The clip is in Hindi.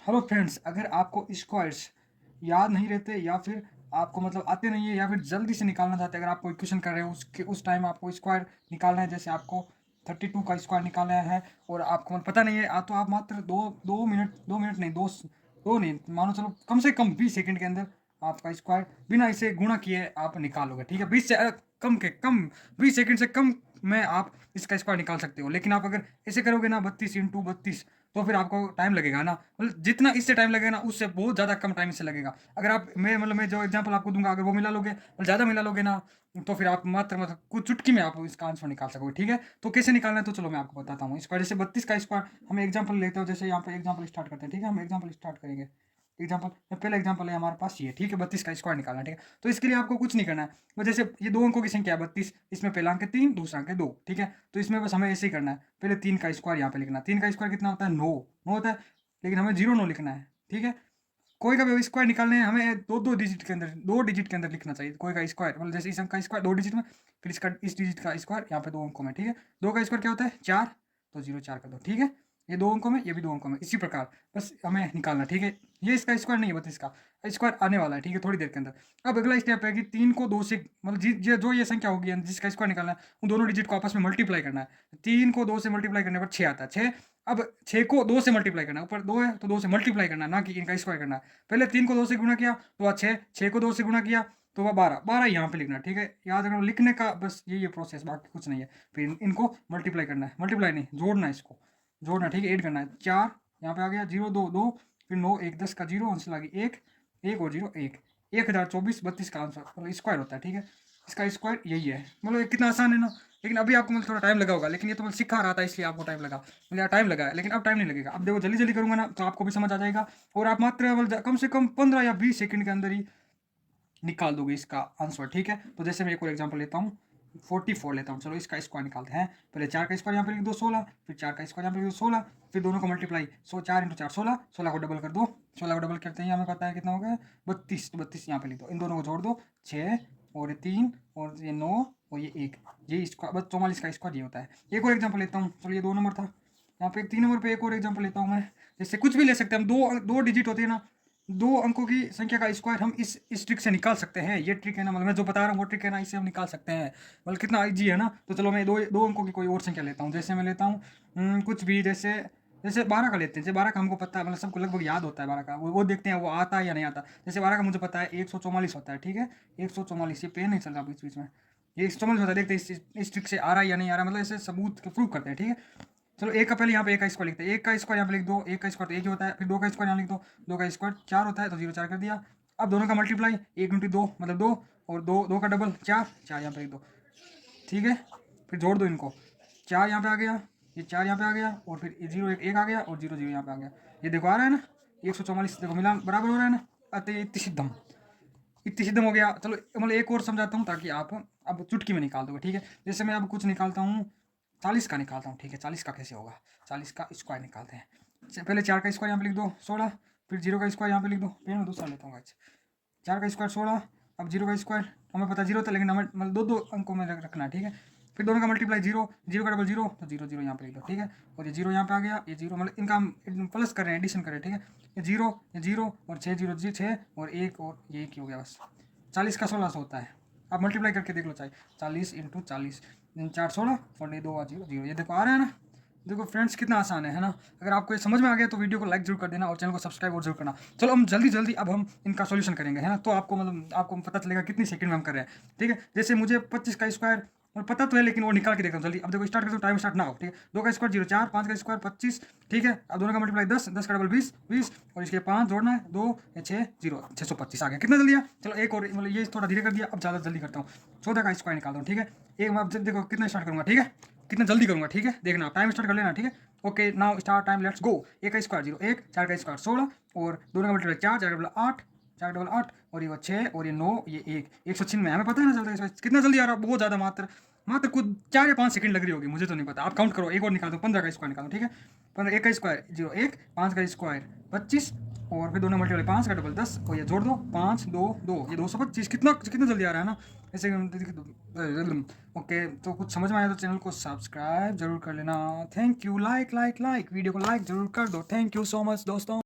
हेलो फ्रेंड्स, अगर आपको स्क्वायर्स याद नहीं रहते या फिर आपको मतलब आते नहीं है या फिर जल्दी से निकालना चाहते हैं, अगर आप कोई क्वेश्चन कर रहे हो उसके उस टाइम आपको स्क्वायर निकालना है, जैसे आपको 32 का स्क्वायर निकालना है और आपको मतलब पता नहीं है तो आप मात्र दो मिनट नहीं, दो नहीं, मानो चलो कम से कम 20 सेकंड के अंदर आपका स्क्वायर बिना इसे गुणा किए आप निकालोगे। ठीक है, 20 से कम के कम, 20 सेकंड से कम में आप इसका स्क्वायर निकाल सकते हो। लेकिन आप अगर ऐसे करोगे ना 32 × 32, तो फिर आपको टाइम लगेगा ना, मतलब जितना इससे टाइम लगेगा ना उससे बहुत ज़्यादा कम टाइम इससे लगेगा। अगर आप मैं जो एग्जांपल आपको दूंगा, अगर वो मिला लोगे और ज़्यादा मिला लोगे ना, तो फिर आप मात्र मतलब कुछ चुटकी में आप इसका आंसर निकाल सकोगे। ठीक है, तो कैसे निकालना है तो चलो मैं आपको बताता हूँ। स्क्वायर जैसे 32 का स्क्वायर हम एग्जाम्पल लेते हो, जैसे यहाँ पे एग्जाम्पल स्टार्ट करते हैं। ठीक है, हम एग्जाम्पल स्टार्ट करेंगे। एग्जाम्पल पहला एग्जाम्पल है हमारे पास ये। ठीक है, 32 का स्क्वायर निकालना है। ठीक है, तो इसके लिए आपको कुछ नहीं करना है, वो जैसे ये दो अंकों की संख्या है 32, इसमें पहला अंक है 3, दूसरा अंक है 2। ठीक है, तो इसमें बस हमें ऐसे ही करना है, पहले 3 का स्क्वायर यहाँ पे लिखना है। 3 का स्क्वायर कितना होता है? 9 9 होता है, लेकिन हमें 0 9 लिखना है। ठीक है, कोई का भी स्क्वायर निकालने है हमें दो डिजिट के अंदर, 2 डिजिट के अंदर लिखना चाहिए कोई का स्क्वायर। मतलब जैसे इस अंक का स्क्वायर 2 डिजिट में, फिर इसका इस डिजिट का स्क्वायर यहाँ पे 2 अंकों में। ठीक है, 2 का स्क्वायर क्या होता है? 4, तो 0 4 कर दो। ठीक है, ये 2 अंकों में, ये भी 2 अंकों में, इसी प्रकार बस हमें निकालना। ठीक है, ये इसका स्क्वायर नहीं है, बस इसका स्क्वायर आने वाला है। ठीक है, थोड़ी देर के अंदर। अब अगला स्टेप है कि 3 को 2 से मतलब जो ये संख्या होगी जिसका स्क्वायर निकालना है, उन दोनों डिजिट को आपस में मल्टीप्लाई करना है। 3 को 2 से मल्टीप्लाई करने पर 6 आता है। 6, अब 6 को 2 से मल्टीप्लाई करना है, ऊपर 2 है तो 2 से मल्टीप्लाई करना है, ना कि इनका स्क्वायर करना है। पहले 3 को 2 से गुणा किया तो वह 6, 6 को 2 से गुणा किया तो वह 12, 12 यहाँ पे लिखना है। ठीक है, याद रखना, लिखने का बस यही प्रोसेस, बाकी कुछ नहीं है। फिर इनको मल्टीप्लाई करना है, मल्टीप्लाई नहीं, जोड़ना है, इसको जोड़ना है। ठीक है, ऐड करना है। 4 यहाँ पे आ गया, 0 2 2, फिर 9 1 10 का 0, आंसर आ गई 1 1 और 0 1, 1024 32 का आंसर मतलब स्क्वायर होता है। ठीक है, इसका स्क्वायर यही है। मतलब ये कितना आसान है ना। लेकिन अभी आपको मतलब थोड़ा टाइम लगा होगा, लेकिन ये तो मैं सिखा रहा था इसलिए आपको टाइम लगा, मतलब टाइम लगा है, लेकिन अब टाइम नहीं लगेगा। अब देखो जल्दी जल्दी करूंगा ना तो आपको भी समझ आ जाएगा, और आप मात्र कम से कम 15 या 20 सेकंड के अंदर ही निकाल दोगे इसका आंसर। ठीक है, तो जैसे मैं एक और एग्जांपल लेता हूँ, 44 लेता हूँ। चलो इसका स्क्वायर निकालते हैं। पहले 4 का स्क्वायर यहाँ पे लिख दो 16, फिर 4 का स्क्वायर यहाँ पे लिख दो 16, फिर दोनों को मल्टीप्लाई, 4 × 4 16, 16 को डबल कर दो, 16 को डबल करते हैं हमें पता है कितना हो गया 32, तो 32 यहाँ पे लिख दो। इन दोनों को जोड़ दो, 6 और 3 और ये 9 और ये 1, ये स्क्वायर बस 44 का स्क्वायर ये होता है। एक और एग्जाम्पल लेता हूँ। चलो ये 2 नंबर था, यहाँ पे 3 नंबर पे एक और एग्जाम्पल लेता हूँ मैं। जैसे कुछ भी ले सकते हैं हम, दो डिजिट होती है ना, 2 अंकों की संख्या का स्क्वायर हम इस ट्रिक से निकाल सकते हैं। ये ट्रिक है ना, मतलब मैं जो बता रहा हूँ वो ट्रिक है ना, इससे हम निकाल सकते हैं। मतलब कितना इजी है ना। तो चलो मैं दो अंकों की कोई और संख्या लेता हूँ। जैसे मैं लेता हूँ कुछ भी, जैसे जैसे 12 का लेते हैं। जैसे 12 का हमको पता है, मतलब सबको लगभग याद होता है 12 का, वो देखते हैं वो आता है या नहीं आता। जैसे 12 का मुझे पता है 144 होता है। ठीक है, 144, ये पेन नहीं चल रहा बीच बीच में, ये 144 होता है। देखते हैं इस ट्रिक से आ रहा है या नहीं आ रहा, मतलब ऐसे सबूत के प्रूव करते हैं। ठीक है, चलो एक का पहले यहाँ पे एक का स्क्वायर लिखते हैं। एक का स्क्वायर यहाँ पे लिख दो, एक का स्क्वायर तो एक ही होता है। फिर 2 का स्क्वायर यहाँ लिख दो, 2 का स्क्वायर 4 होता है, तो 0 4 कर दिया। अब दोनों का मल्टीप्लाई, 1 × 2 मतलब 2, और 2 का डबल 4, 4 यहाँ पे लिख दो। ठीक है, फिर जोड़ दो इनको, 4 यहाँ पे आ गया, ये 4 यहाँ पे आ गया, और फिर 0 1 1 आ गया, और 0 0 यहाँ पे आ गया। ये देखो आ रहा है ना, 144 देखो मिलान बराबर हो रहा है ना। अतः इतनी सिद्धम, इतनी सिद्धम हो गया। चलो मतलब एक और समझाता हूँ ताकि आप अब चुटकी में निकाल दोगे। ठीक है, जैसे मैं अब कुछ निकालता हूँ, 40 का निकालता हूँ। ठीक है, 40 का कैसे होगा, 40 का स्क्वायर निकालते हैं। पहले 4 का स्क्वायर यहाँ पे लिख दो 16, फिर 0 का स्क्वायर यहाँ पे लिख दो। फिर मैं दूसरा लेता हूँ गाइस, 4 का स्क्वायर 16, अब 0 का स्क्वायर हमें पता 0 था, लेकिन हमें मतलब दो अंकों में रखना है। ठीक है, फिर दोनों का मल्टीप्लाई 0, 0 का डबल 0, तो 0 0 यहाँ पे लिख दो। ठीक है, और ये 0 यहाँ पे आ गया, ये 0 मतलब इनका हम प्लस कर रहे हैं, एडिशन कर रहे हैं। ठीक है, ये 0 और 6 0 6 और 1 और ये 1 ही हो गया बस। 40 का 1600 होता है। आप मल्टीप्लाई करके देख लो चाहे, 40 × 40, 4 16 और ये 2 0 0, ये देखो आ रहा है ना। देखो फ्रेंड्स कितना आसान है ना। अगर आपको ये समझ में आ गया तो वीडियो को लाइक जरूर कर देना और चैनल को सब्सक्राइब और जरूर करना। चलो हम जल्दी जल्दी अब हम इनका सॉल्यूशन करेंगे, है ना। तो आपको मतलब आपको पता चलेगा कितनी सेकंड में हम कर रहे हैं। ठीक है, जैसे मुझे 25 का स्क्वायर और पता तो है, लेकिन वो निकाल के देखता हूँ जल्दी। अब देखो स्टार्ट करता हूँ, टाइम स्टार्ट ना हो। ठीक है, 2 का स्क्वायर 0 4, 5 का स्क्वायर 25। ठीक है, अब दोनों का मल्टीप्लाई 10, 10 का डबल 20 20, और इसके 5 जोड़ना है 2 या 6 0 625 आ गया। कितना जल्दी है। चलो एक और, मतलब ये थोड़ा धीरे कर दिया, अब ज़्यादा जल्दी करता हूँ। 14 का स्क्वायर निकालता हूँ। ठीक है, एक मैं अब देखो कितना स्टार्ट करूँगा। ठीक है, कितना जल्दी करूँगा। ठीक है, देखना टाइम स्टार्ट कर लेना। ठीक है, okay now start time, let's go. 1 का स्क्वायर 0 1, 4 का स्क्वायर 16, और दोनों का मल्टीप्लाई 4 4 डबल 8, 4 डबल 8, और ये 6 और ये 9, ये 1 196। हमें पता है ना चलता है कितना जल्दी आ रहा है, बहुत ज़्यादा, मात्र मात्र कुछ 4 या 5 सेकंड लग रही होगी, मुझे तो नहीं पता। आप काउंट करो, एक और निकाल दो, 15 का स्क्वायर निकालो। ठीक है, 15, 1 का स्क्वायर 0 1, 5 का स्क्वायर 25, और फिर दोनों मल्टीप्लाई 5 का डबल 10, और ये जोड़ दो 5 2 2, ये 225। कितना कितना जल्दी आ रहा है ना ऐसे। ओके, तो कुछ समझ में आया तो चैनल को सब्सक्राइब जरूर कर लेना। थैंक यू, लाइक वीडियो को लाइक जरूर कर दो। थैंक यू सो मच दोस्तों।